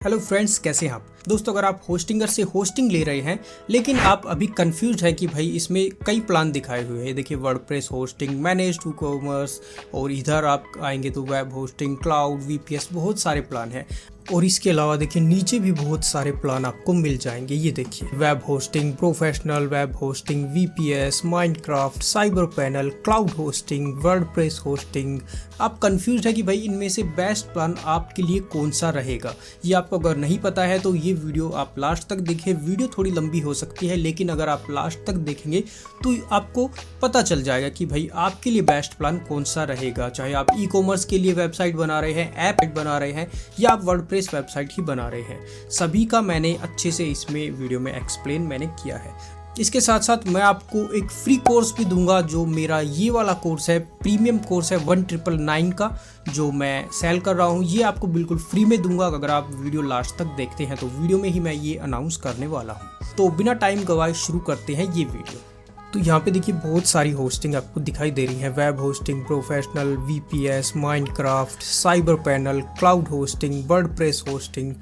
Hello friends, कैसे हैं आप दोस्तों। अगर आप होस्टिंगर से होस्टिंग ले रहे हैं लेकिन आप अभी कंफ्यूज हैं कि भाई इसमें कई प्लान दिखाए हुए हैं। देखिए, WordPress hosting, manage to commerce, और इधर आप आएंगे तो वेब होस्टिंग, क्लाउड, वीपीएस, बहुत सारे प्लान हैं। और इसके अलावा देखिए नीचे भी बहुत सारे प्लान आपको मिल जाएंगे। ये देखिए, web hosting, professional web hosting, VPS, Minecraft, cyber panel, cloud hosting, WordPress hosting. आप कंफ्यूज है कि भाई इनमें से बेस्ट प्लान आपके लिए कौन सा रहेगा। ये आपको अगर नहीं पता है तो ये वीडियो आप लास्ट तक देखें। वीडियो थोड़ी लंबी हो सकती है, लेकिन अगर आप लास्ट तक देखेंगे तो आपको पता चल जाएगा कि भाई आपके लिए बेस्ट प्लान कौन सा रहेगा। चाहे आप ई कॉमर्स के लिए वेबसाइट बना रहे हैं, ऐप बना रहे हैं, या आप वर्डप्रेस वेबसाइट ही बना रहे हैं, सभी का मैंने अच्छे से इसमें वीडियो में एक्सप्लेन मैंने किया है। इसके साथ साथ मैं आपको एक फ्री कोर्स भी दूंगा, जो मेरा ये वाला कोर्स है, प्रीमियम कोर्स है 1999 का, जो मैं सेल कर रहा हूँ। ये आपको बिल्कुल फ्री में दूंगा अगर आप वीडियो लास्ट तक देखते हैं। तो वीडियो में ही मैं ये अनाउंस करने वाला हूँ। तो बिना टाइम गवाए शुरू करते हैं ये वीडियो। तो यहाँ पे देखिए बहुत सारी होस्टिंग आपको दिखाई दे रही है। Web hosting, professional, VPS, Minecraft, cyber panel, cloud hosting, WordPress hosting,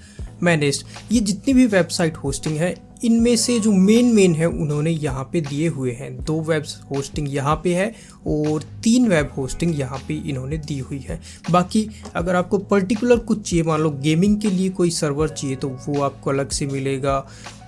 managed. ये जितनी भी वेबसाइट होस्टिंग है, इनमें से जो मेन है उन्होंने यहाँ पे दिए हुए हैं। 2 वेब होस्टिंग यहाँ पे है और 3 वेब होस्टिंग यहाँ पे इन्होंने दी हुई है। बाकी अगर आपको पर्टिकुलर कुछ चाहिए, मान लो गेमिंग के लिए कोई सर्वर चाहिए, तो वो आपको अलग से मिलेगा।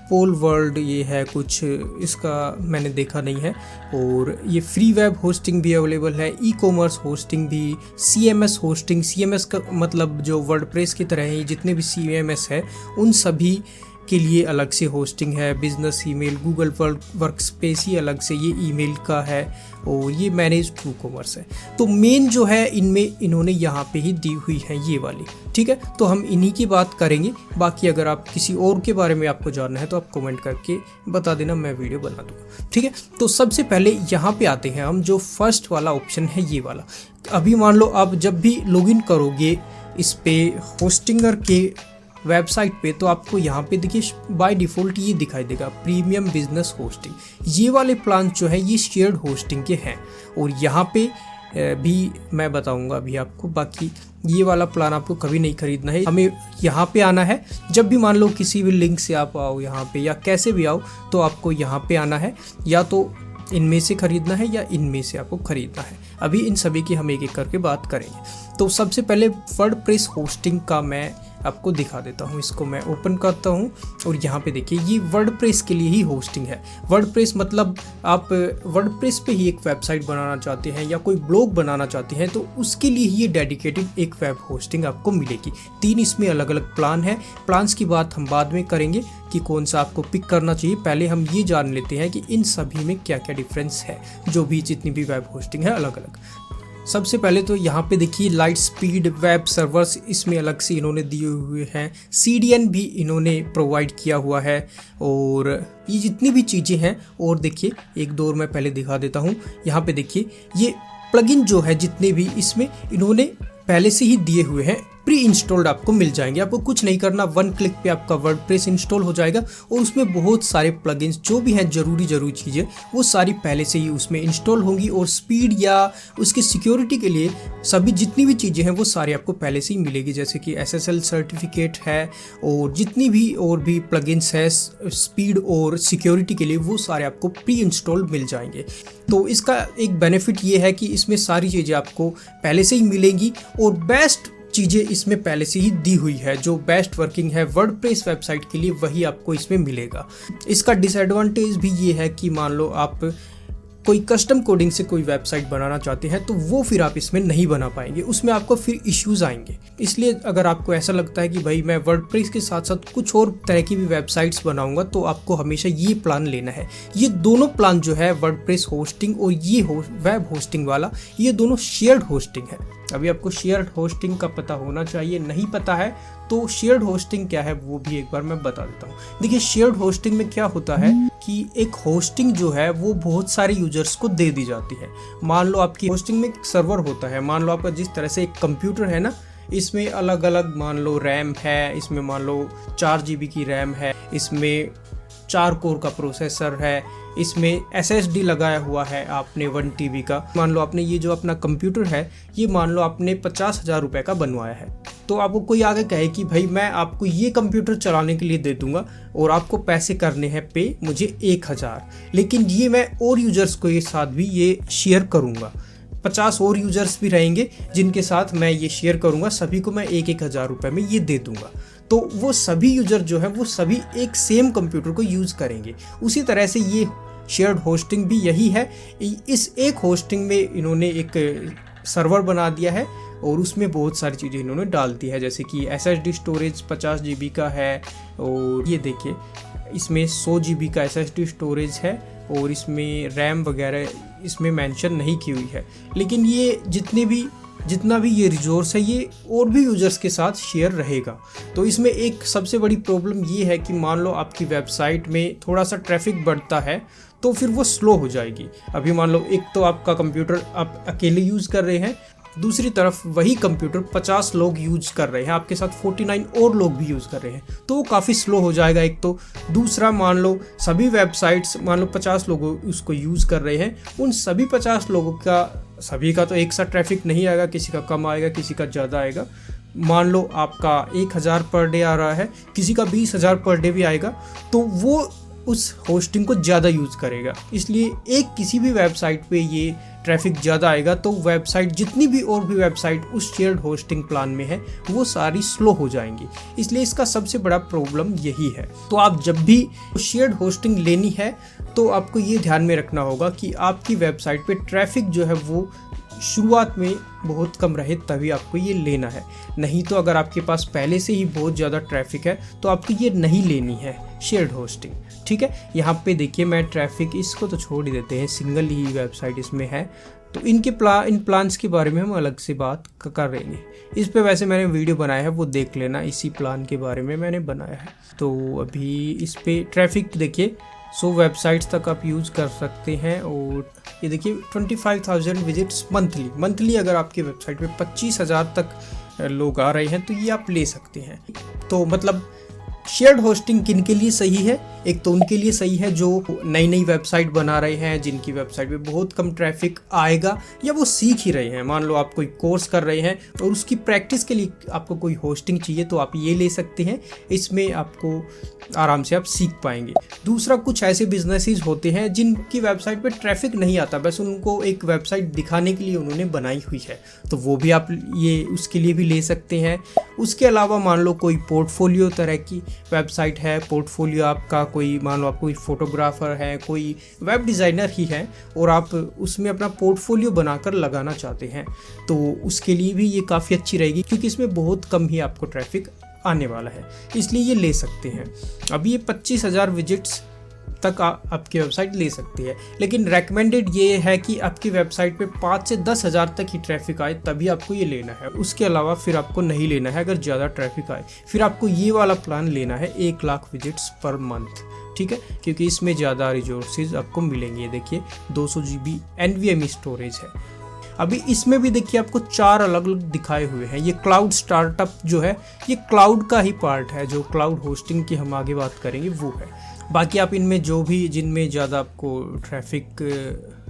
पोल वर्ल्ड ये है कुछ, इसका मैंने देखा नहीं है। और ये फ्री वेब होस्टिंग भी अवेलेबल है, ई कॉमर्स होस्टिंग भी, सीएमएस होस्टिंग। सीएमएस का मतलब जो वर्डप्रेस की तरह है, जितने भी सीएमएस है उन सभी के लिए अलग से होस्टिंग है। बिजनेस ईमेल, गूगल वर्कस्पेस ही अलग से ये ईमेल का है, और ये मैनेज टू कॉमर्स है। तो मेन जो है इनमें इन्होंने यहाँ पे ही दी हुई है ये वाली, ठीक है। तो हम इन्हीं की बात करेंगे। बाकी अगर आप किसी और के बारे में आपको जानना है तो आप कमेंट करके बता देना, मैं वीडियो बना दूंगा, ठीक है। तो सबसे पहले यहाँ पे आते हैं हम, जो फर्स्ट वाला ऑप्शन है ये वाला। अभी मान लो आप जब भी लॉगिन करोगे इस पे होस्टिंगर के वेबसाइट पे, तो आपको यहाँ पे देखिए बाय डिफ़ॉल्ट ये दिखाई देगा, प्रीमियम बिजनेस होस्टिंग। ये वाले प्लान जो है ये शेयर्ड होस्टिंग के हैं, और यहाँ पे भी मैं बताऊंगा अभी आपको। बाकी ये वाला प्लान आपको कभी नहीं खरीदना है। हमें यहाँ पे आना है, जब भी मान लो किसी भी लिंक से आप आओ यहाँ पे, या कैसे भी आओ, तो आपको यहाँ पे आना है। या तो इनमें से खरीदना है या इनमें से आपको खरीदना है। अभी इन सभी की हम एक एक करके बात करेंगे। तो सबसे पहले वर्डप्रेस होस्टिंग का मैं आपको दिखा देता हूँ। इसको मैं ओपन करता हूँ, और यहाँ पे देखिए ये वर्डप्रेस के लिए ही होस्टिंग है। वर्डप्रेस मतलब आप वर्डप्रेस पे ही एक वेबसाइट बनाना चाहते हैं या कोई ब्लॉग बनाना चाहते हैं, तो उसके लिए ही ये डेडिकेटेड एक वेब होस्टिंग आपको मिलेगी। 3 इसमें अलग अलग प्लान है। प्लान्स की बात हम बाद में करेंगे कि कौन सा आपको पिक करना चाहिए। पहले हम ये जान लेते हैं कि इन सभी में क्या क्या डिफरेंस है, जो भी जितनी भी वेब होस्टिंग है अलग अलग। सबसे पहले तो यहाँ पे देखिए लाइट स्पीड वेब सर्वर्स, इसमें अलग से इन्होंने दिए हुए हैं। CDN भी इन्होंने प्रोवाइड किया हुआ है, और ये जितनी भी चीज़ें हैं। और देखिए एक दो और मैं पहले दिखा देता हूँ। यहाँ पे देखिए ये प्लगइन जो है, जितने भी इसमें इन्होंने पहले से ही दिए हुए हैं, प्री इंस्टॉल्ड आपको मिल जाएंगे। आपको कुछ नहीं करना, 1 क्लिक पे आपका वर्डप्रेस इंस्टॉल हो जाएगा, और उसमें बहुत सारे प्लगइन्स जो भी हैं जरूरी चीज़ें, वो सारी पहले से ही उसमें इंस्टॉल होंगी। और स्पीड या उसकी सिक्योरिटी के लिए सभी जितनी भी चीज़ें हैं वो सारी आपको पहले से ही मिलेगी, जैसे कि SSL सर्टिफिकेट है, और जितनी भी और भी प्लगइन्स है स्पीड और सिक्योरिटी के लिए, वो सारे आपको प्री इंस्टॉल्ड मिल जाएंगे। तो इसका एक बेनिफिट ये है कि इसमें सारी चीज़ें आपको पहले से ही मिलेंगी, और बेस्ट चीज़ें इसमें पहले से ही दी हुई है। जो बेस्ट वर्किंग है वर्डप्रेस वेबसाइट के लिए, वही आपको इसमें मिलेगा। इसका डिसएडवांटेज भी ये है कि मान लो आप कोई कस्टम कोडिंग से कोई वेबसाइट बनाना चाहते हैं, तो वो फिर आप इसमें नहीं बना पाएंगे, उसमें आपको फिर इश्यूज आएंगे। इसलिए अगर आपको ऐसा लगता है कि भाई मैं वर्डप्रेस के साथ साथ कुछ और तरह की भी वेबसाइट्स बनाऊंगा, तो आपको हमेशा ये प्लान लेना है। ये दोनों प्लान जो है, वर्डप्रेस होस्टिंग और ये वेब होस्टिंग वाला, ये दोनों शेयर्ड होस्टिंग है। अभी आपको शेयर्ड होस्टिंग का पता होना चाहिए, नहीं पता है तो शेयर्ड होस्टिंग क्या है वो भी एक बार मैं बता देता हूँ। देखिए शेयर्ड होस्टिंग में क्या होता है कि एक होस्टिंग जो है वो बहुत सारे यूजर्स को दे दी जाती है। मान लो आपकी होस्टिंग में एक सर्वर होता है, मान लो आपका जिस तरह से एक कंप्यूटर है ना, इसमें अलग अलग मान लो रैम है, इसमें मान लो 4 GB की रैम है, इसमें 4 कोर का प्रोसेसर है, इसमें SSD लगाया हुआ है आपने 1 TB का। मान लो आपने ये जो अपना कंप्यूटर है, ये मान लो आपने 50,000 रुपये का बनवाया है, तो आपको कोई आगे कहे कि भाई मैं आपको ये कंप्यूटर चलाने के लिए दे दूंगा और आपको पैसे करने हैं पे मुझे 1000, लेकिन ये मैं और यूजर्स के साथ भी ये शेयर करूंगा, 50 और यूजर्स भी रहेंगे जिनके साथ मैं ये शेयर करूंगा, सभी को मैं 1,000 रुपये में ये दे दूंगा। तो वो सभी यूजर जो है वो सभी एक सेम कंप्यूटर को यूज़ करेंगे। उसी तरह से ये शेयर्ड होस्टिंग भी यही है। इस एक होस्टिंग में इन्होंने एक सर्वर बना दिया है और उसमें बहुत सारी चीज़ें इन्होंने डाल दी है, जैसे कि SSD स्टोरेज 50 GB का है, और ये देखिए इसमें 100 GB का SSD स्टोरेज है, और इसमें रैम वगैरह इसमें मेंशन नहीं की हुई है। लेकिन ये जितना भी ये रिसोर्स है ये और भी यूजर्स के साथ शेयर रहेगा। तो इसमें एक सबसे बड़ी प्रॉब्लम ये है कि मान लो आपकी वेबसाइट में थोड़ा सा ट्रैफिक बढ़ता है तो फिर वो स्लो हो जाएगी। अभी मान लो एक तो आपका कंप्यूटर आप अकेले यूज़ कर रहे हैं, दूसरी तरफ वही कंप्यूटर 50 लोग यूज कर रहे हैं, आपके साथ 49 और लोग भी यूज़ कर रहे हैं, तो वो काफ़ी स्लो हो जाएगा एक तो। दूसरा मान लो सभी वेबसाइट्स, मान लो 50 लोग उसको यूज़ कर रहे हैं, उन सभी 50 लोगों का सभी का तो एक साथ ट्रैफिक नहीं आएगा, किसी का कम आएगा, किसी का ज़्यादा आएगा। मान लो आपका 1000 पर डे आ रहा है, किसी का 20,000 पर डे भी आएगा, तो वो उस होस्टिंग को ज़्यादा यूज़ करेगा। इसलिए एक किसी भी वेबसाइट पे ये ट्रैफिक ज़्यादा आएगा तो वेबसाइट जितनी भी और भी वेबसाइट उस शेयर्ड होस्टिंग प्लान में है वो सारी स्लो हो जाएंगी। इसलिए इसका सबसे बड़ा प्रॉब्लम यही है। तो आप जब भी शेयर्ड होस्टिंग लेनी है तो आपको ये ध्यान में रखना होगा कि आपकी वेबसाइट पे ट्रैफिक जो है वो शुरुआत में बहुत कम रहे, तभी आपको ये लेना है। नहीं तो अगर आपके पास पहले से ही बहुत ज़्यादा ट्रैफिक है तो आपको ये नहीं लेनी है शेयर्ड होस्टिंग। ठीक है, यहाँ पे देखिए मैं ट्रैफिक इसको तो छोड़ ही देते हैं, सिंगल ही वेबसाइट इसमें है, तो इन प्लान्स के बारे में हम अलग से बात कर रहे हैं। इस पे वैसे मैंने वीडियो बनाया है, वो देख लेना, इसी प्लान के बारे में मैंने बनाया है। तो अभी इस पे ट्रैफिक देखिए 100 वेबसाइट्स तक आप यूज़ कर सकते हैं, और ये देखिए 25,000 विजिट्स मंथली अगर आपकी वेबसाइट पे 25,000 तक लोग आ रहे हैं तो ये आप ले सकते हैं। तो मतलब शेयर्ड होस्टिंग किन के लिए सही है? एक तो उनके लिए सही है जो नई वेबसाइट बना रहे हैं, जिनकी वेबसाइट पे बहुत कम ट्रैफिक आएगा या वो सीख ही रहे हैं। मान लो आप कोई कोर्स कर रहे हैं और उसकी प्रैक्टिस के लिए आपको कोई होस्टिंग चाहिए तो आप ये ले सकते हैं, इसमें आपको आराम से आप सीख पाएंगे। दूसरा, कुछ ऐसे बिजनेसेस होते हैं जिनकी वेबसाइट पे ट्रैफिक नहीं आता, बस उनको एक वेबसाइट दिखाने के लिए उन्होंने बनाई हुई है, तो वो भी आप ये उसके लिए भी ले सकते हैं। उसके अलावा मान लो कोई पोर्टफोलियो तरह की वेबसाइट है, पोर्टफोलियो आपका कोई, मान लो आप कोई फोटोग्राफर है, कोई वेब डिज़ाइनर ही है और आप उसमें अपना पोर्टफोलियो बनाकर लगाना चाहते हैं, तो उसके लिए भी ये काफ़ी अच्छी रहेगी, क्योंकि इसमें बहुत कम ही आपको ट्रैफिक आने वाला है, इसलिए ये ले सकते हैं। अभी ये 25,000 विजिट्स तक आपकी वेबसाइट ले सकती है, लेकिन रेकमेंडेड ये है कि आपकी वेबसाइट पे 5 से 10,000 तक ही ट्रैफिक आए तभी आपको ये लेना है। उसके अलावा फिर आपको नहीं लेना है। अगर ज़्यादा ट्रैफिक आए फिर आपको ये वाला प्लान लेना है, 1 लाख विजिट्स पर मंथ। ठीक है, क्योंकि इसमें ज़्यादा रिसोर्सेज आपको मिलेंगे। देखिए 200 GB NVMe स्टोरेज है। अभी इसमें भी देखिए आपको 4 अलग अलग दिखाए हुए हैं। ये क्लाउड स्टार्टअप जो है ये क्लाउड का ही पार्ट है, जो क्लाउड होस्टिंग की हम आगे बात करेंगे वो है। बाकी आप इनमें जो भी जिनमें ज़्यादा आपको ट्रैफिक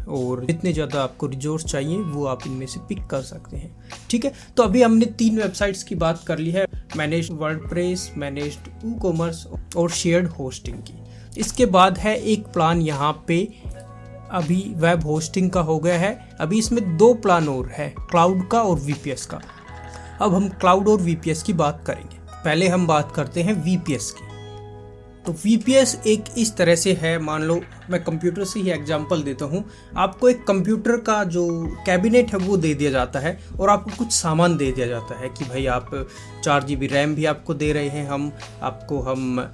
और जितने ज़्यादा आपको रिसोर्स चाहिए वो आप इनमें से पिक कर सकते हैं। ठीक है, तो अभी हमने 3 वेबसाइट्स की बात कर ली है, मैनेज्ड वर्डप्रेस, मैनेज्ड ई-कॉमर्स और शेयर्ड होस्टिंग की। इसके बाद है एक प्लान यहाँ पे अभी वेब होस्टिंग का हो गया है। अभी इसमें 2 प्लान और है, क्लाउड का और VPS का। अब हम क्लाउड और VPS की बात करेंगे। पहले हम बात करते हैं VPS की। तो VPS एक इस तरह से है, मान लो मैं कंप्यूटर से ही एग्जांपल देता हूँ। आपको एक कंप्यूटर का जो कैबिनेट है वो दे दिया जाता है और आपको कुछ सामान दे दिया जाता है कि भाई आप 4 GB रैम भी आपको दे रहे हैं, हम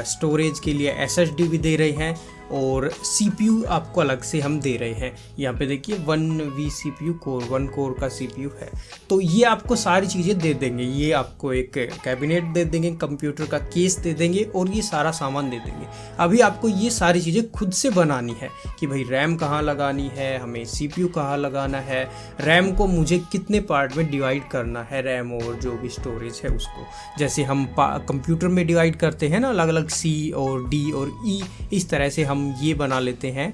स्टोरेज के लिए SSD भी दे रहे हैं और CPU आपको अलग से हम दे रहे हैं। यहाँ पे देखिए 1V CPU कोर, 1 कोर का CPU है। तो ये आपको सारी चीज़ें दे देंगे, ये आपको एक कैबिनेट दे देंगे, कंप्यूटर का केस दे देंगे और ये सारा सामान दे देंगे। अभी आपको ये सारी चीज़ें खुद से बनानी है कि भाई रैम कहाँ लगानी है, हमें CPU कहाँ लगाना है, रैम को मुझे कितने पार्ट में डिवाइड करना है, रैम और जो भी स्टोरेज है उसको, जैसे हम कंप्यूटर में डिवाइड करते हैं ना अलग अलग C और D और E, इस तरह से हम ये बना लेते हैं।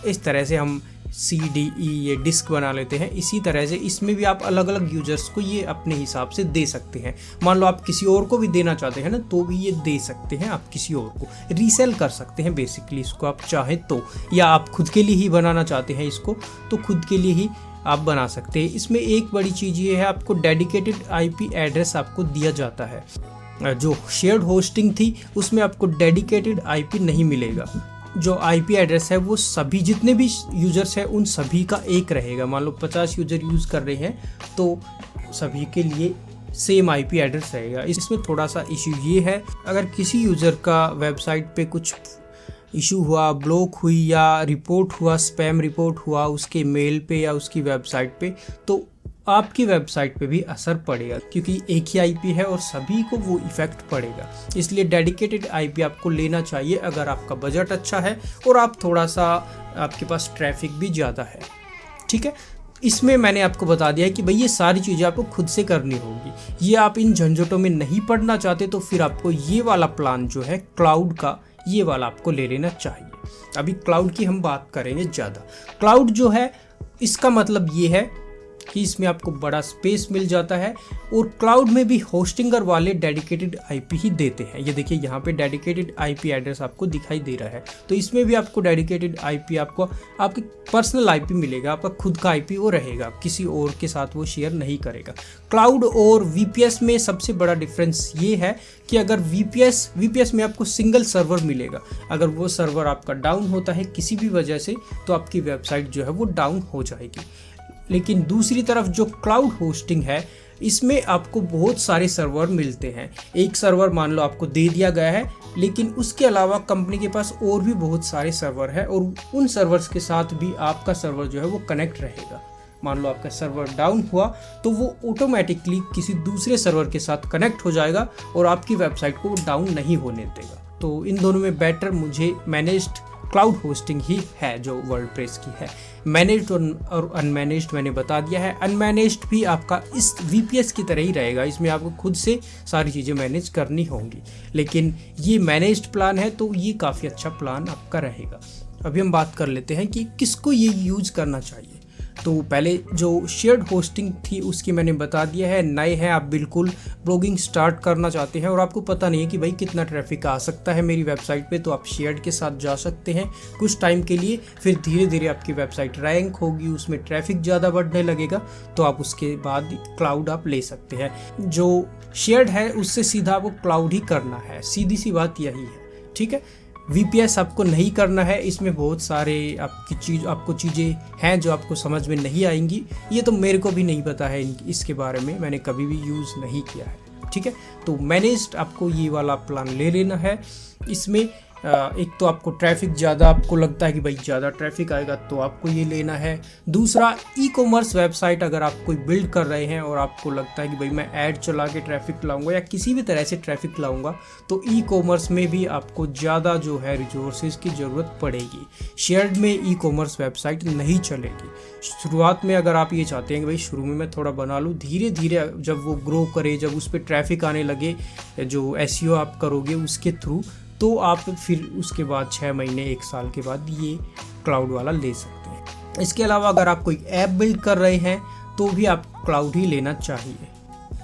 इस तरह से हम CDE ये डिस्क बना लेते हैं, इसी तरह से इसमें भी आप अलग अलग यूजर्स को ये अपने हिसाब से दे सकते हैं। मान लो आप किसी और को भी देना चाहते हैं ना, तो भी ये दे सकते हैं, आप किसी और को रीसेल कर सकते हैं बेसिकली इसको आप चाहें तो, या आप खुद के लिए ही बनाना चाहते हैं इसको तो खुद के लिए ही आप बना सकते हैं। इसमें एक बड़ी चीज़ ये है, आपको डेडिकेटेड IP एड्रेस आपको दिया जाता है। जो शेयर्ड होस्टिंग थी उसमें आपको डेडिकेटेड IP नहीं मिलेगा। जो IP एड्रेस है वो सभी जितने भी यूजर्स हैं उन सभी का एक रहेगा। मान लो 50 यूजर यूज़ कर रहे हैं तो सभी के लिए सेम IP एड्रेस रहेगा। इसमें थोड़ा सा इशू ये है, अगर किसी यूज़र का वेबसाइट पे कुछ इशू हुआ, ब्लॉक हुई या रिपोर्ट हुआ, स्पैम रिपोर्ट हुआ उसके मेल पे या उसकी वेबसाइट पे, तो आपकी वेबसाइट पे भी असर पड़ेगा, क्योंकि एक ही IP है और सभी को वो इफेक्ट पड़ेगा। इसलिए डेडिकेटेड IP आपको लेना चाहिए अगर आपका बजट अच्छा है और आप थोड़ा सा आपके पास ट्रैफिक भी ज़्यादा है। ठीक है, इसमें मैंने आपको बता दिया है कि भाई ये सारी चीज़ें आपको खुद से करनी होगी। ये आप इन झंझटों में नहीं पड़ना चाहते तो फिर आपको ये वाला प्लान जो है क्लाउड का, ये वाला आपको ले लेना चाहिए। अभी क्लाउड की हम बात करेंगे ज़्यादा। क्लाउड जो है इसका मतलब ये है कि इसमें आपको बड़ा स्पेस मिल जाता है और क्लाउड में भी होस्टिंगर वाले डेडिकेटेड IP ही देते हैं। ये देखिए यहाँ पे डेडिकेटेड IP एड्रेस आपको दिखाई दे रहा है, तो इसमें भी आपको डेडिकेटेड IP आपको आपकी पर्सनल IP मिलेगा, आपका खुद का IP वो रहेगा, किसी और के साथ वो शेयर नहीं करेगा। क्लाउड और VPS में सबसे बड़ा डिफरेंस ये है कि अगर VPS में आपको सिंगल सर्वर मिलेगा, अगर वो सर्वर आपका डाउन होता है किसी भी वजह से तो आपकी वेबसाइट जो है वो डाउन हो जाएगी। लेकिन दूसरी तरफ जो क्लाउड होस्टिंग है इसमें आपको बहुत सारे सर्वर मिलते हैं। एक सर्वर मान लो आपको दे दिया गया है, लेकिन उसके अलावा कंपनी के पास और भी बहुत सारे सर्वर है और उन सर्वर्स के साथ भी आपका सर्वर जो है वो कनेक्ट रहेगा। मान लो आपका सर्वर डाउन हुआ तो वो ऑटोमेटिकली किसी दूसरे सर्वर के साथ कनेक्ट हो जाएगा और आपकी वेबसाइट को डाउन नहीं होने देगा। तो इन दोनों में बेटर मुझे मैनेज्ड क्लाउड होस्टिंग ही है जो वर्डप्रेस की है। मैनेज्ड और अनमैनेज्ड मैंने बता दिया है। अनमैनेज्ड भी आपका इस VPS की तरह ही रहेगा, इसमें आपको खुद से सारी चीज़ें मैनेज करनी होंगी। लेकिन ये मैनेज्ड प्लान है तो ये काफ़ी अच्छा प्लान आपका रहेगा। अभी हम बात कर लेते हैं कि किसको ये यूज़ करना चाहिए। तो पहले जो शेयर्ड होस्टिंग थी उसकी मैंने बता दिया है। नए हैं आप, बिल्कुल ब्लॉगिंग स्टार्ट करना चाहते हैं और आपको पता नहीं है कि भाई कितना ट्रैफिक आ सकता है मेरी वेबसाइट पे, तो आप शेयर्ड के साथ जा सकते हैं कुछ टाइम के लिए। फिर धीरे धीरे आपकी वेबसाइट रैंक होगी, उसमें ट्रैफिक ज़्यादा बढ़ने लगेगा तो आप उसके बाद क्लाउड आप ले सकते हैं। जो शेयर्ड है उससे सीधा आपको क्लाउड ही करना है, सीधी सी बात यही है। ठीक है, VPS आपको नहीं करना है, इसमें बहुत सारे आपको चीज़ें हैं जो आपको समझ में नहीं आएंगी। ये तो मेरे को भी नहीं पता है इसके बारे में, मैंने कभी भी यूज़ नहीं किया है। ठीक है, तो मैनेज्ड आपको ये वाला प्लान ले लेना है। इसमें एक तो आपको ट्रैफिक ज़्यादा, आपको लगता है कि भाई ज़्यादा ट्रैफिक आएगा तो आपको ये लेना है। दूसरा, ई-कॉमर्स वेबसाइट अगर आप कोई बिल्ड कर रहे हैं और आपको लगता है कि भाई मैं ऐड चला के ट्रैफिक लाऊंगा या किसी भी तरह से ट्रैफिक लाऊंगा, तो ई-कॉमर्स में भी आपको ज़्यादा जो है रिसोर्सेज की ज़रूरत पड़ेगी। शेयर्ड में ई-कॉमर्स वेबसाइट नहीं चलेगी। शुरुआत में अगर आप ये चाहते हैं कि भाई शुरू में मैं थोड़ा बना लूँ, धीरे धीरे जब वो ग्रो करे, जब उस पर ट्रैफिक आने लगे, जो SEO आप करोगे उसके थ्रू, तो आप फिर उसके बाद 6 महीने 1 साल के बाद ये क्लाउड वाला ले सकते हैं। इसके अलावा अगर आप कोई ऐप बिल्ड कर रहे हैं तो भी आप क्लाउड ही लेना चाहिए।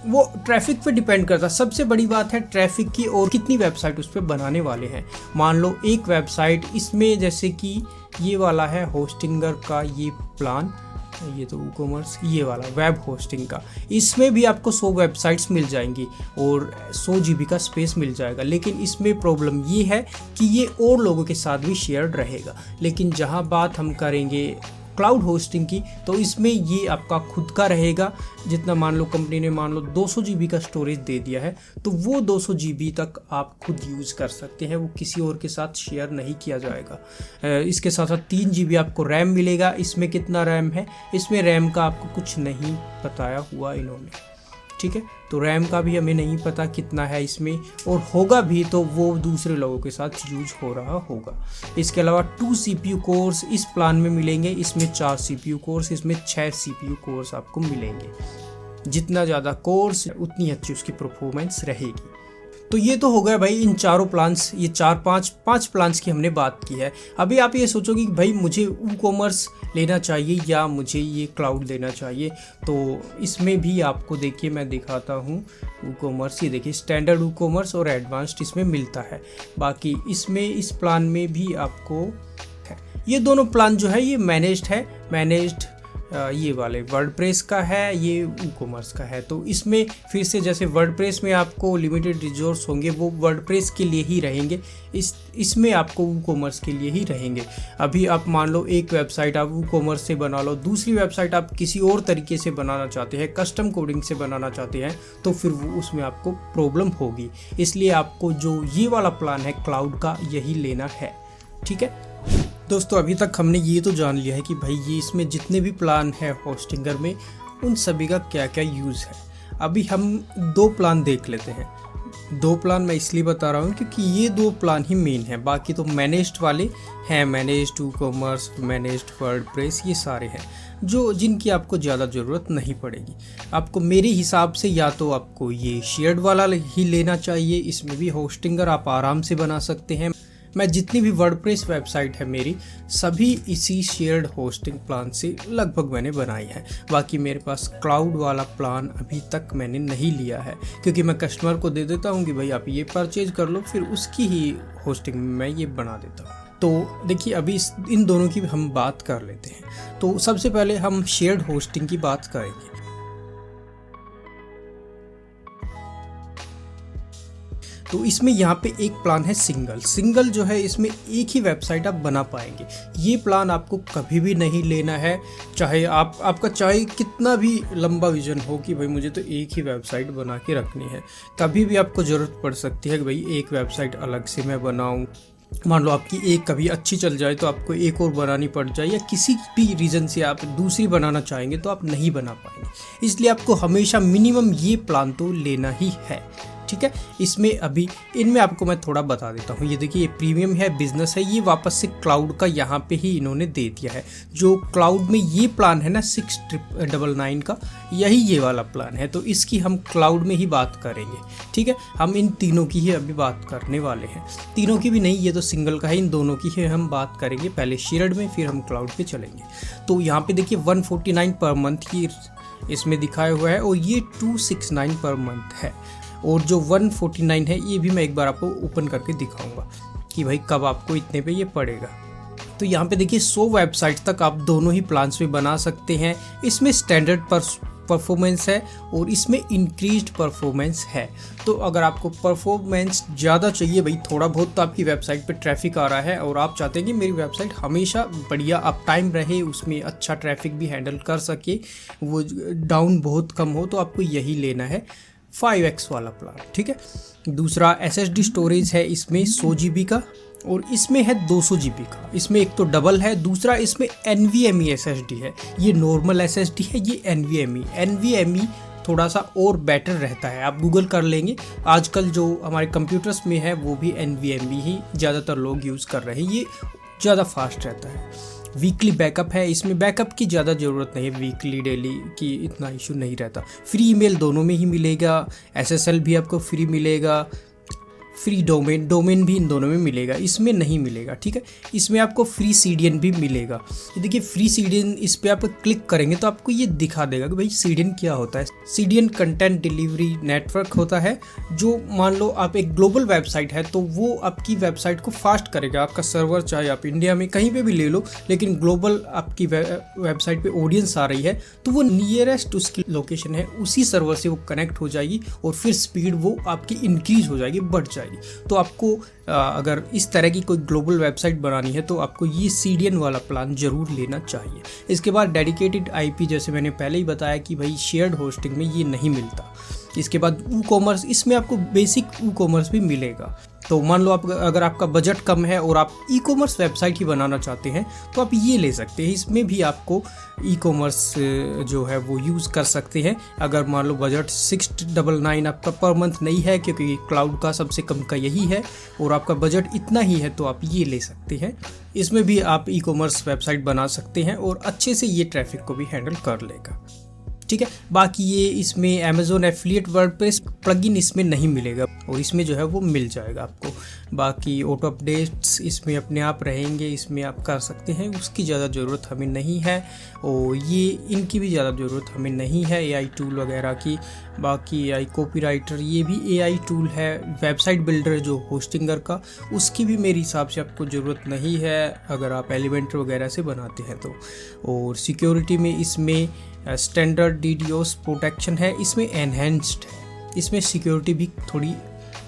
वो ट्रैफिक पे डिपेंड करता है। सबसे बड़ी बात है ट्रैफिक की और कितनी वेबसाइट उस पर बनाने वाले हैं। मान लो एक वेबसाइट, इसमें जैसे कि ये वाला है होस्टिंगर का ये प्लान, ये तो ई-कॉमर्स ये वाला वेब होस्टिंग का, इसमें भी आपको 100 वेबसाइट्स मिल जाएंगी और 100 GB का स्पेस मिल जाएगा। लेकिन इसमें प्रॉब्लम ये है कि ये और लोगों के साथ भी शेयर्ड रहेगा। लेकिन जहाँ बात हम करेंगे क्लाउड होस्टिंग की, तो इसमें ये आपका खुद का रहेगा। जितना मान लो कंपनी ने 200 GB का स्टोरेज दे दिया है, तो वो 200 GB तक आप खुद यूज़ कर सकते हैं, वो किसी और के साथ शेयर नहीं किया जाएगा। इसके साथ साथ 3 GB आपको रैम मिलेगा। इसमें कितना रैम है, इसमें रैम का आपको कुछ नहीं बताया हुआ इन्होंने। ठीक है, तो रैम का भी हमें नहीं पता कितना है इसमें, और होगा भी तो वो दूसरे लोगों के साथ यूज हो रहा होगा। इसके अलावा 2 CPU कोर्स इस प्लान में मिलेंगे। इसमें 4 CPU कोर्स, इसमें 6 CPU कोर्स आपको मिलेंगे। जितना ज़्यादा कोर्स उतनी अच्छी उसकी परफॉर्मेंस रहेगी। तो ये तो हो गया भाई इन चारों प्लान्स, ये पांच प्लान्स की हमने बात की है। अभी आप ये सोचोगे कि भाई मुझे ई कॉमर्स लेना चाहिए या मुझे ये क्लाउड लेना चाहिए, तो इसमें भी आपको देखिए मैं दिखाता हूँ ई कॉमर्स। ये देखिए स्टैंडर्ड ई कॉमर्स और एडवांस्ड इसमें मिलता है। बाकी इसमें इस प्लान में भी आपको है, ये दोनों प्लान जो है ये मैनेज्ड है। मैनेज्ड ये वाले वर्डप्रेस का है, ये ई कॉमर्स का है। तो इसमें फिर से जैसे वर्डप्रेस में आपको लिमिटेड रिसोर्स होंगे, वो वर्डप्रेस के लिए ही रहेंगे, इसमें आपको ई कॉमर्स के लिए ही रहेंगे। अभी आप मान लो एक वेबसाइट आप ई कॉमर्स से बना लो, दूसरी वेबसाइट आप किसी और तरीके से बनाना चाहते हैं, कस्टम कोडिंग से बनाना चाहते हैं, तो फिर वो उसमें आपको प्रॉब्लम होगी। इसलिए आपको जो ये वाला प्लान है क्लाउड का, यही लेना है। ठीक है दोस्तों, अभी तक हमने ये तो जान लिया है कि भाई ये इसमें जितने भी प्लान है होस्टिंगर में, उन सभी का क्या क्या यूज़ है। अभी हम 2 प्लान देख लेते हैं। 2 प्लान मैं इसलिए बता रहा हूँ क्योंकि ये 2 प्लान ही मेन है, बाकी तो मैनेज्ड वाले हैं, managed e commerce, managed WordPress, ये सारे हैं जो जिनकी आपको ज़्यादा ज़रूरत नहीं पड़ेगी। आपको मेरे हिसाब से या तो आपको ये शेयर्ड वाला ही लेना चाहिए, इसमें भी होस्टिंगर आप आराम से बना सकते हैं। मैं जितनी भी वर्डप्रेस वेबसाइट है मेरी, सभी इसी शेयर्ड होस्टिंग प्लान से लगभग मैंने बनाई है। बाकी मेरे पास क्लाउड वाला प्लान अभी तक मैंने नहीं लिया है, क्योंकि मैं कस्टमर को दे देता हूँ कि भाई आप ये परचेज कर लो, फिर उसकी ही होस्टिंग मैं ये बना देता हूँ। तो देखिए अभी इन दोनों की हम बात कर लेते हैं। तो सबसे पहले हम शेयर्ड होस्टिंग की बात करेंगे। तो इसमें यहाँ पे एक प्लान है सिंगल जो है, इसमें एक ही वेबसाइट आप बना पाएंगे। ये प्लान आपको कभी भी नहीं लेना है, चाहे आपका चाहे कितना भी लंबा विजन हो कि भाई मुझे तो एक ही वेबसाइट बना के रखनी है। कभी भी आपको ज़रूरत पड़ सकती है कि भाई एक वेबसाइट अलग से मैं बनाऊँ। मान लो आपकी एक कभी अच्छी चल जाए तो आपको एक और बनानी पड़ जाए, या किसी भी रीज़न से आप दूसरी बनाना चाहेंगे तो आप नहीं बना पाएंगे। इसलिए आपको हमेशा मिनिमम ये प्लान तो लेना ही है। ठीक है, इसमें अभी इनमें आपको मैं थोड़ा बता देता हूँ। ये देखिए ये प्रीमियम है, बिजनेस है, ये वापस से क्लाउड का यहाँ पे ही इन्होंने दे दिया है। जो क्लाउड में ये प्लान है ना 699 का, यही ये वाला प्लान है। तो इसकी हम क्लाउड में ही बात करेंगे। ठीक है, हम इन तीनों की ही अभी बात करने वाले हैं। तीनों की भी नहीं, ये तो सिंगल का है, इन दोनों की ही हम बात करेंगे, पहले शेयर्ड में फिर हम क्लाउड पे चलेंगे। तो यहाँ पे देखिए 149 पर मंथ की इसमें दिखाया हुआ है, और ये 269 पर मंथ है। और जो 149 है ये भी मैं एक बार आपको ओपन करके दिखाऊंगा कि भाई कब आपको इतने पे ये पड़ेगा। तो यहाँ पे देखिए 100 वेबसाइट तक आप दोनों ही प्लान्स में बना सकते हैं। इसमें स्टैंडर्ड परफॉर्मेंस है और इसमें इंक्रीज्ड परफॉर्मेंस है। तो अगर आपको परफॉर्मेंस ज़्यादा चाहिए भाई, थोड़ा बहुत तो आपकी वेबसाइट पे ट्रैफिक आ रहा है और आप चाहते हैं कि मेरी वेबसाइट हमेशा बढ़िया अप टाइम रहे, उसमें अच्छा ट्रैफिक भी हैंडल कर सके, वो डाउन बहुत कम हो, तो आपको यही लेना है 5x वाला प्लान। ठीक है, दूसरा SSD स्टोरेज है इसमें 100 GB का, और इसमें है 200 GB का। इसमें एक तो डबल है, दूसरा इसमें NVMe SSD है। ये नॉर्मल SSD है, ये NVMe थोड़ा सा और बेटर रहता है। आप गूगल कर लेंगे, आजकल जो हमारे कंप्यूटर्स में है वो भी NVMe ही ज़्यादातर लोग यूज़ कर रहे हैं। ये ज़्यादा फास्ट रहता है। वीकली बैकअप है, इसमें बैकअप की ज़्यादा ज़रूरत नहीं है, वीकली डेली की इतना इशू नहीं रहता। फ्री ईमेल दोनों में ही मिलेगा, SSL भी आपको फ्री मिलेगा, फ्री डोमेन भी इन दोनों में मिलेगा, इसमें नहीं मिलेगा। ठीक है, इसमें आपको फ्री CDN भी मिलेगा। ये देखिए फ्री CDN, इस पर आप क्लिक करेंगे तो आपको ये दिखा देगा कि भाई CDN क्या होता है। CDN कंटेंट डिलीवरी नेटवर्क होता है, जो मान लो आप एक ग्लोबल वेबसाइट है तो वो आपकी वेबसाइट को फास्ट करेगा। आपका सर्वर चाहे आप इंडिया में कहीं पे भी ले लो, लेकिन ग्लोबल आपकी वेबसाइट पे ऑडियंस आ रही है तो वो नियरेस्ट उसकी लोकेशन है, उसी सर्वर से वो कनेक्ट हो जाएगी और फिर स्पीड वो आपकी इंक्रीज हो जाएगी, बढ़ जाएगी। तो आपको अगर इस तरह की कोई ग्लोबल वेबसाइट बनानी है तो आपको ये CDN वाला प्लान ज़रूर लेना चाहिए। इसके बाद डेडिकेटेड IP, जैसे मैंने पहले ही बताया कि भाई शेयर्ड होस्टिंग में ये नहीं मिलता। इसके बाद ई कॉमर्स, इसमें आपको बेसिक ई कॉमर्स भी मिलेगा। तो मान लो अगर आपका बजट कम है और आप ई कॉमर्स वेबसाइट ही बनाना चाहते हैं तो आप ये ले सकते हैं। इसमें भी आपको ई कॉमर्स जो है वो यूज़ कर सकते हैं। अगर मान लो बजट 699 आपका पर मंथ नहीं है, क्योंकि क्लाउड का सबसे कम का यही है, और आपका बजट इतना ही है, तो आप ये ले सकते हैं। इसमें भी आप ई कॉमर्स वेबसाइट बना सकते हैं और अच्छे से ये ट्रैफिक को भी हैंडल कर लेगा। ठीक है। बाकी ये इसमें अमेज़ॉन एफिलिएट वर्डप्रेस प्लगइन इसमें नहीं मिलेगा और इसमें जो है वो मिल जाएगा आपको। बाकी ऑटो अपडेट्स इसमें अपने आप रहेंगे, इसमें आप कर सकते हैं, उसकी ज़्यादा ज़रूरत हमें नहीं है और ये इनकी भी ज़्यादा ज़रूरत हमें नहीं है एआई टूल वगैरह की। बाकी एआई कॉपीराइटर ये भी एआई टूल है। वेबसाइट बिल्डर जो होस्टिंगर का, उसकी भी मेरे हिसाब से आपको ज़रूरत नहीं है अगर आप एलिमेंटर वगैरह से बनाते हैं तो। और सिक्योरिटी में इसमें स्टैंडर्ड डीडोस प्रोटेक्शन है, इसमें एनहेंस्ड है, इसमें सिक्योरिटी भी थोड़ी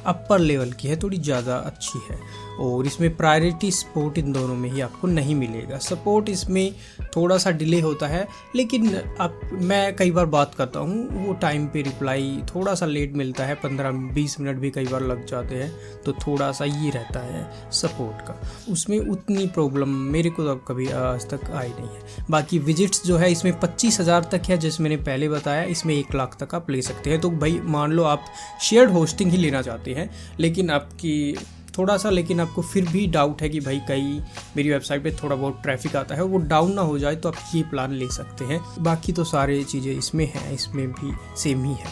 अपर लेवल की है, थोड़ी ज़्यादा अच्छी है। और इसमें प्रायोरिटी सपोर्ट इन दोनों में ही आपको नहीं मिलेगा। सपोर्ट इसमें थोड़ा सा डिले होता है, लेकिन अब मैं कई बार बात करता हूँ वो टाइम पे रिप्लाई थोड़ा सा लेट मिलता है, 15-20 मिनट भी कई बार लग जाते हैं, तो थोड़ा सा ये रहता है सपोर्ट का। उसमें उतनी प्रॉब्लम मेरे को तो कभी आज तक आई नहीं है। बाकी विजिट्स जो है इसमें 25,000 तक है, जैसे मैंने पहले बताया, इसमें 1 लाख तक आप ले सकते हैं। तो भाई मान लो आप शेयर्ड होस्टिंग ही लेना चाहते हैं, लेकिन आपको फिर भी डाउट है कि भाई कहीं मेरी वेबसाइट पे थोड़ा बहुत ट्रैफिक आता है, वो डाउन ना हो जाए, तो आप ये प्लान ले सकते हैं। बाकी तो सारे चीज़ें इसमें हैं, इसमें भी सेम ही है,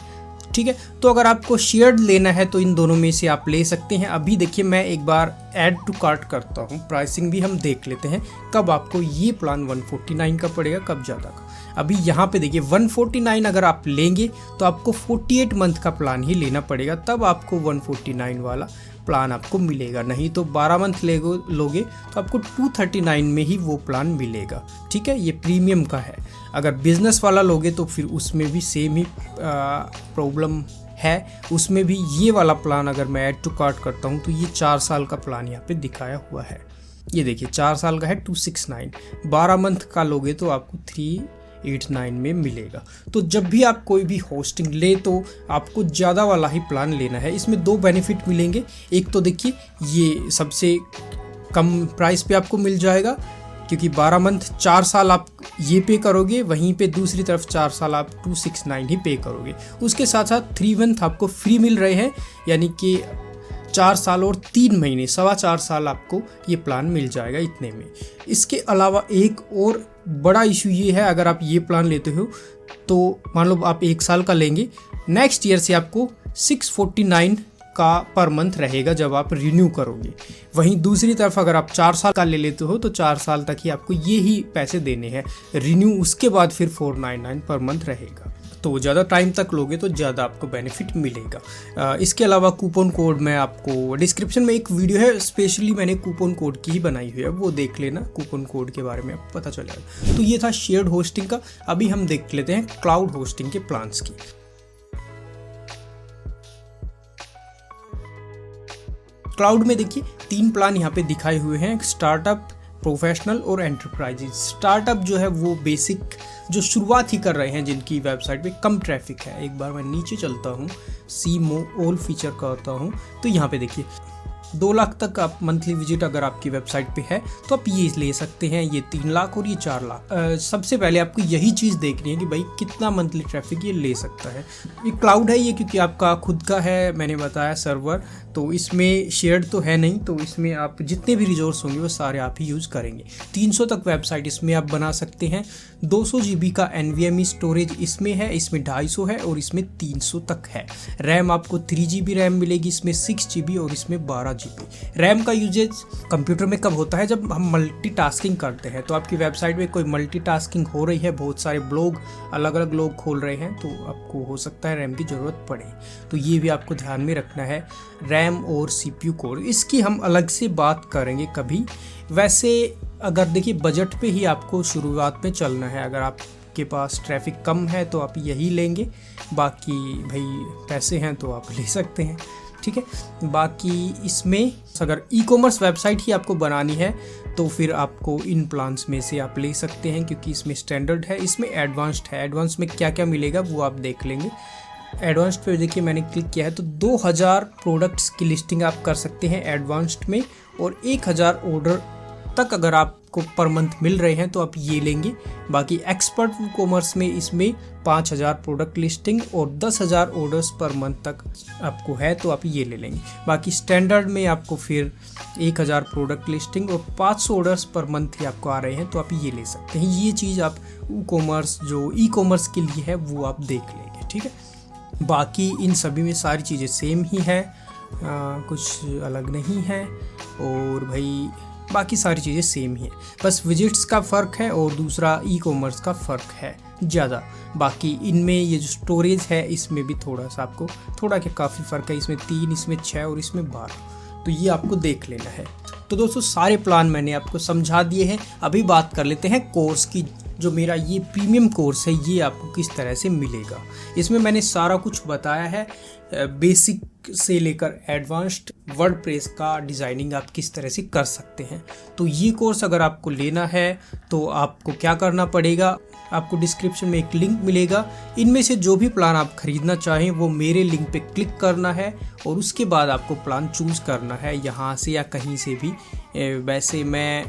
ठीक है। तो अगर आपको शेयर्ड लेना है तो इन दोनों में से आप ले सकते हैं। अभी देखिए मैं एक बार ऐड टू कार्ट करता हूँ, प्राइसिंग भी हम देख लेते हैं कब आपको ये प्लान 149 का पड़ेगा, कब ज़्यादा का। अभी यहाँ पे देखिए 149 अगर आप लेंगे तो आपको 48 मंथ का प्लान ही लेना पड़ेगा, तब आपको 149 वाला प्लान आपको मिलेगा। नहीं तो 12 मंथ लोगे तो आपको 239 में ही वो प्लान मिलेगा, ठीक है। ये प्रीमियम का है। अगर बिजनेस वाला लोगे तो फिर उसमें भी सेम ही प्रॉब्लम है। उसमें भी ये वाला प्लान अगर मैं ऐड टू कार्ट करता हूँ तो ये 4 साल का प्लान यहाँ पे दिखाया हुआ है। ये देखिए 4 साल का है 269, 12 मंथ का लोगे तो आपको 389 में मिलेगा। तो जब भी आप कोई भी होस्टिंग ले तो आपको ज़्यादा वाला ही प्लान लेना है। इसमें 2 बेनिफिट मिलेंगे। एक तो देखिए ये सबसे कम प्राइस पे आपको मिल जाएगा, क्योंकि 12 मंथ 4 साल आप ये पे करोगे, वहीं पे दूसरी तरफ 4 साल आप 269 ही पे करोगे। उसके साथ साथ 3 मंथ आपको फ्री मिल रहे हैं, यानी कि 4 साल और 3 महीने, 4.25 साल आपको ये प्लान मिल जाएगा इतने में। इसके अलावा एक और बड़ा इशू ये है, अगर आप ये प्लान लेते हो तो मान लो आप 1 साल का लेंगे, नेक्स्ट ईयर से आपको 649 का पर मंथ रहेगा जब आप रिन्यू करोगे। वहीं दूसरी तरफ अगर आप 4 साल का ले लेते हो तो 4 साल तक ही आपको ये ही पैसे देने हैं रिन्यू, उसके बाद फिर 499 पर मंथ रहेगा। तो ज़्यादा टाइम तक लोगे तो ज़्यादा आपको बेनिफिट मिलेगा। इसके अलावा कूपन कोड में आपको डिस्क्रिप्शन में एक वीडियो है, स्पेशली मैंने कूपन कोड की ही बनाई हुई है, वो देख लेना, कूपन कोड के बारे में आपको पता चलेगा। तो ये था शेयर्ड होस्टिंग का। अभी हम देख लेते हैं क्लाउड होस्टिंग के प्लान्स की। क्लाउड में देखिए 3 प्लान यहाँ पे दिखाए हुए हैं, स्टार्टअप, प्रोफेशनल और एंटरप्राइजेज। स्टार्टअप जो है वो बेसिक जो शुरुआत ही कर रहे हैं, जिनकी वेबसाइट पे कम ट्रैफिक है। एक बार मैं नीचे चलता हूँ, सी मो ऑल फीचर करता हूँ, तो यहाँ पे देखिए 2 लाख तक आप मंथली विजिट अगर आपकी वेबसाइट पे है तो आप ये ले सकते हैं, ये 3 लाख और ये 4 लाख। सबसे पहले आपको यही चीज़ देखनी है कि भाई कितना मंथली ट्रैफिक ये ले सकता है। ये क्लाउड है ये, क्योंकि आपका खुद का है, मैंने बताया सर्वर, तो इसमें शेयर्ड तो है नहीं, तो इसमें आप जितने भी रिजोर्स होंगे वो सारे आप ही यूज़ करेंगे। 300 तक वेबसाइट इसमें आप बना सकते हैं। 200 GB का NVMe स्टोरेज इसमें है, इसमें 250 है और इसमें 300 तक है। रैम आपको 3 GB रैम मिलेगी, इसमें 6 GB और इसमें 12 GB। रैम का यूजेज कंप्यूटर में कब होता है, जब हम मल्टीटास्किंग करते हैं। तो आपकी वेबसाइट में कोई मल्टीटास्किंग हो रही है, बहुत सारे ब्लॉग अलग अलग लोग खोल रहे हैं, तो आपको हो सकता है रैम की ज़रूरत पड़े, तो ये भी आपको ध्यान में रखना है। रैम और CPU कोड, इसकी हम अलग से बात करेंगे कभी। वैसे अगर देखिए बजट पे ही आपको शुरुआत में चलना है, अगर आपके पास ट्रैफिक कम है तो आप यही लेंगे, बाकी भाई पैसे हैं तो आप ले सकते हैं, ठीक है। बाकी इसमें अगर ई-कॉमर्स वेबसाइट ही आपको बनानी है तो फिर आपको इन प्लान्स में से आप ले सकते हैं, क्योंकि इसमें स्टैंडर्ड है, इसमें एडवांस्ड है। एडवांस में क्या क्या मिलेगा वो आप देख लेंगे। एडवांस्ड पे देखिए मैंने क्लिक किया है तो 2000 प्रोडक्ट्स की लिस्टिंग आप कर सकते हैं एडवांस्ड में, और 1000 ऑर्डर तक अगर आपको पर मंथ मिल रहे हैं तो आप ये लेंगे। बाकी एक्सपर्ट कॉमर्स में इसमें 5000 प्रोडक्ट लिस्टिंग और 10,000 ऑर्डर्स पर मंथ तक आपको है तो आप ये ले लेंगे। बाकी स्टैंडर्ड में आपको फिर 1000 प्रोडक्ट लिस्टिंग और 500 ऑर्डर्स पर मंथ ही आपको आ रहे हैं तो आप ये ले सकते हैं। ये चीज़ आप कॉमर्स जो ई कॉमर्स के लिए है वो आप देख लेंगे, ठीक है। बाकी इन सभी में सारी चीज़ें सेम ही है, कुछ अलग नहीं है और भाई बाकी सारी चीज़ें सेम ही है, बस विजिट्स का फ़र्क है और दूसरा ई कॉमर्स का फ़र्क है ज़्यादा। बाकी इनमें ये जो स्टोरेज है इसमें भी थोड़ा सा आपको थोड़ा क्या काफ़ी फ़र्क है, इसमें 3, इसमें 6 और इसमें 12, तो ये आपको देख लेना है। तो दोस्तों सारे प्लान मैंने आपको समझा दिए हैं। अभी बात कर लेते हैं कोर्स की। जो मेरा ये प्रीमियम कोर्स है ये आपको किस तरह से मिलेगा। इसमें मैंने सारा कुछ बताया है, बेसिक से लेकर एडवांस्ड वर्डप्रेस का डिज़ाइनिंग आप किस तरह से कर सकते हैं। तो ये कोर्स अगर आपको लेना है तो आपको क्या करना पड़ेगा, आपको डिस्क्रिप्शन में एक लिंक मिलेगा, इनमें से जो भी प्लान आप खरीदना चाहें वो मेरे लिंक पे क्लिक करना है और उसके बाद आपको प्लान चूज़ करना है यहाँ से या कहीं से भी। वैसे मैं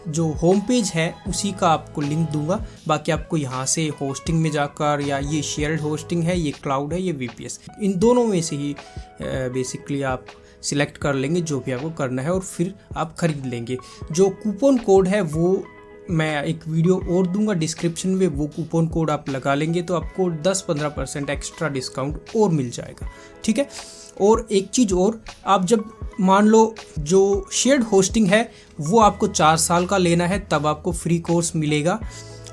जो होम पेज है उसी का आपको लिंक दूंगा, बाकी आपको यहाँ से होस्टिंग में जाकर, या ये शेयर्ड होस्टिंग है, ये क्लाउड है, ये VPS, इन दोनों में से ही बेसिकली आप सिलेक्ट कर लेंगे जो भी आपको करना है और फिर आप खरीद लेंगे। जो कूपन कोड है वो मैं एक वीडियो और दूंगा डिस्क्रिप्शन में, वो कूपन कोड आप लगा लेंगे तो आपको 10-15% एक्स्ट्रा डिस्काउंट और मिल जाएगा, ठीक है। और एक चीज़ और, आप जब मान लो जो शेयर्ड होस्टिंग है वो आपको 4 साल का लेना है तब आपको फ्री कोर्स मिलेगा,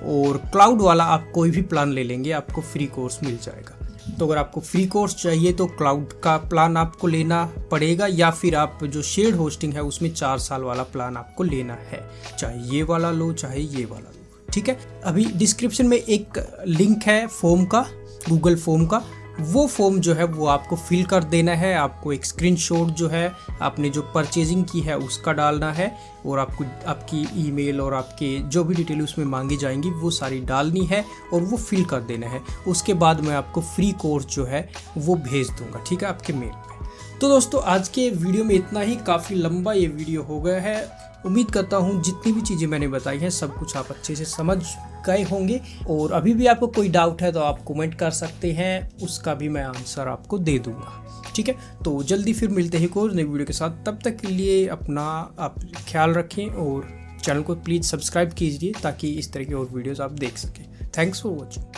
और क्लाउड वाला आप कोई भी प्लान ले लेंगे आपको फ्री कोर्स मिल जाएगा। तो अगर आपको फ्री कोर्स चाहिए तो क्लाउड का प्लान आपको लेना पड़ेगा, या फिर आप जो शेयर्ड होस्टिंग है उसमें 4 साल वाला प्लान आपको लेना है, चाहे ये वाला लो चाहे ये वाला लो, ठीक है। अभी डिस्क्रिप्शन में एक लिंक है फॉर्म का, गूगल फॉर्म का, वो फॉर्म जो है वो आपको फिल कर देना है। आपको एक स्क्रीनशॉट जो है आपने जो परचेजिंग की है उसका डालना है, और आपको आपकी ईमेल और आपके जो भी डिटेल उसमें मांगी जाएंगी वो सारी डालनी है और वो फिल कर देना है। उसके बाद मैं आपको फ्री कोर्स जो है वो भेज दूंगा, ठीक है, आपके मेल पे। तो दोस्तों आज के वीडियो में इतना ही, काफ़ी लंबा ये वीडियो हो गया है। उम्मीद करता हूँ जितनी भी चीज़ें मैंने बताई हैं सब कुछ आप अच्छे से समझ गए होंगे, और अभी भी आपको कोई डाउट है तो आप कमेंट कर सकते हैं, उसका भी मैं आंसर आपको दे दूंगा, ठीक है। तो जल्दी फिर मिलते हैं कोई नई वीडियो के साथ, तब तक के लिए अपना आप ख्याल रखें और चैनल को प्लीज़ सब्सक्राइब कीजिए ताकि इस तरह की और वीडियोज़ आप देख सकें। Thanks for watching.